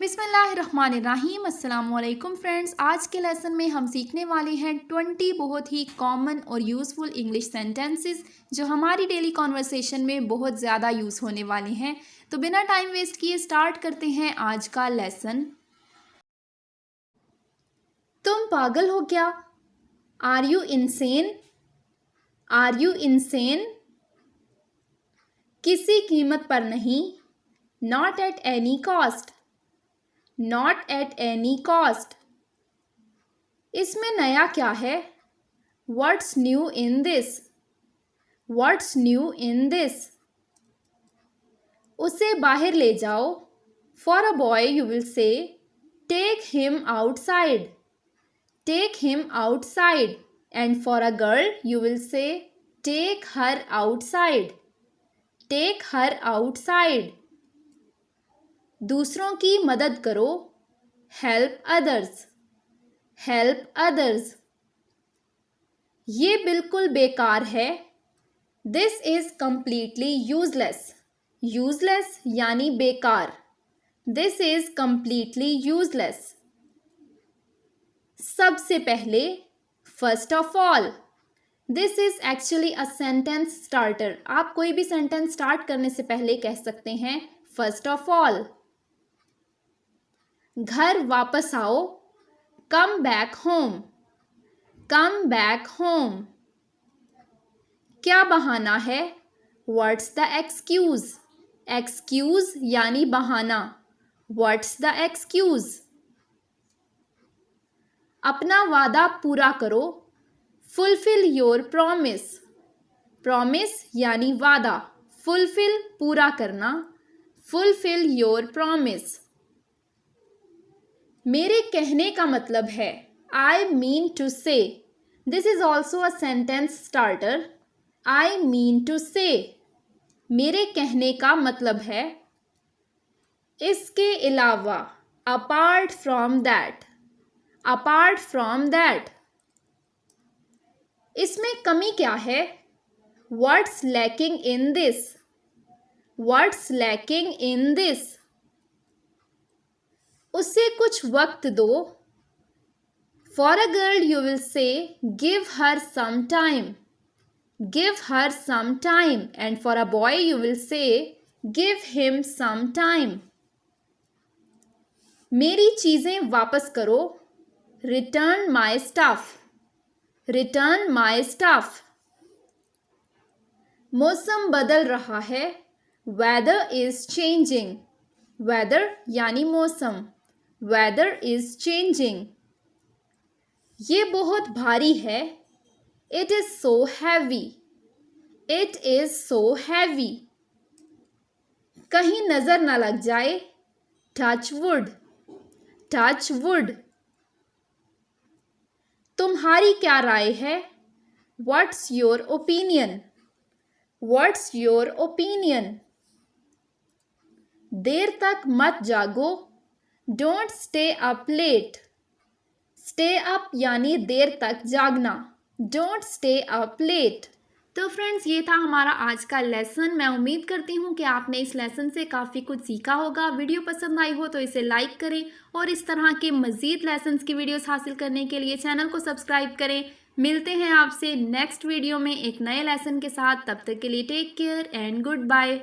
बिस्मिल्लाहिर्रहमानिर्रहीम। अस्सलामुअलैकुम फ्रेंड्स, आज के लेसन में हम सीखने वाले हैं 20 बहुत ही कॉमन और यूज़फुल इंग्लिश सेंटेंसेस जो हमारी डेली कॉन्वर्सेशन में बहुत ज़्यादा यूज़ होने वाले हैं। तो बिना टाइम वेस्ट किए स्टार्ट करते हैं आज का लेसन। तुम पागल हो क्या? Are you insane? Are you insane? किसी कीमत पर नहीं। Not at any cost. Not at any cost. इसमें नया क्या है? What's new in this? What's new in this? उसे बाहर ले जाओ। For a boy you will say take him outside. Take him outside. And for a girl you will say take her outside. Take her outside. दूसरों की मदद करो। Help others. Help others. ये बिल्कुल बेकार है। This is completely useless. Useless यानी बेकार। This is completely useless. सबसे पहले, first of all. This is actually a sentence starter. आप कोई भी सेंटेंस स्टार्ट करने से पहले कह सकते हैं फर्स्ट ऑफ ऑल। घर वापस आओ। Come back home. Come back home. क्या बहाना है? What's the excuse? एक्सक्यूज यानी बहाना। What's the excuse? अपना वादा पूरा करो। Fulfil your promise. प्रॉमिस यानी वादा। फुलफिल पूरा करना। Fulfil your promise. मेरे कहने का मतलब है। I mean to say. This is also a sentence starter. I mean to say. मेरे कहने का मतलब है। इसके अलावा, apart from that. Apart from that. इसमें कमी क्या है? What's lacking in this? What's lacking in this? उसे कुछ वक्त दो। For a girl you will say give her some time. Give her some time. And for a boy you will say give him some time. मेरी चीजें वापस करो। Return my stuff. Return my stuff. मौसम बदल रहा है। Weather is changing. Weather यानी मौसम। Weather is changing. ये बहुत भारी है। It is so heavy. It is so heavy. कहीं नजर न लग जाए। Touch wood. Touch wood. तुम्हारी क्या राय है? What's your opinion? What's your opinion? देर तक मत जागो। Don't stay up late. Stay up यानी देर तक जागना। Don't stay up late. तो फ्रेंड्स, ये था हमारा आज का लेसन। मैं उम्मीद करती हूँ कि आपने इस लेसन से काफ़ी कुछ सीखा होगा। वीडियो पसंद आई हो तो इसे लाइक करें और इस तरह के मज़ीद लेसन्स की वीडियोस हासिल करने के लिए चैनल को सब्सक्राइब करें। मिलते हैं आपसे नेक्स्ट वीडियो में एक नए लेसन के साथ। तब तक के लिए take care and good bye.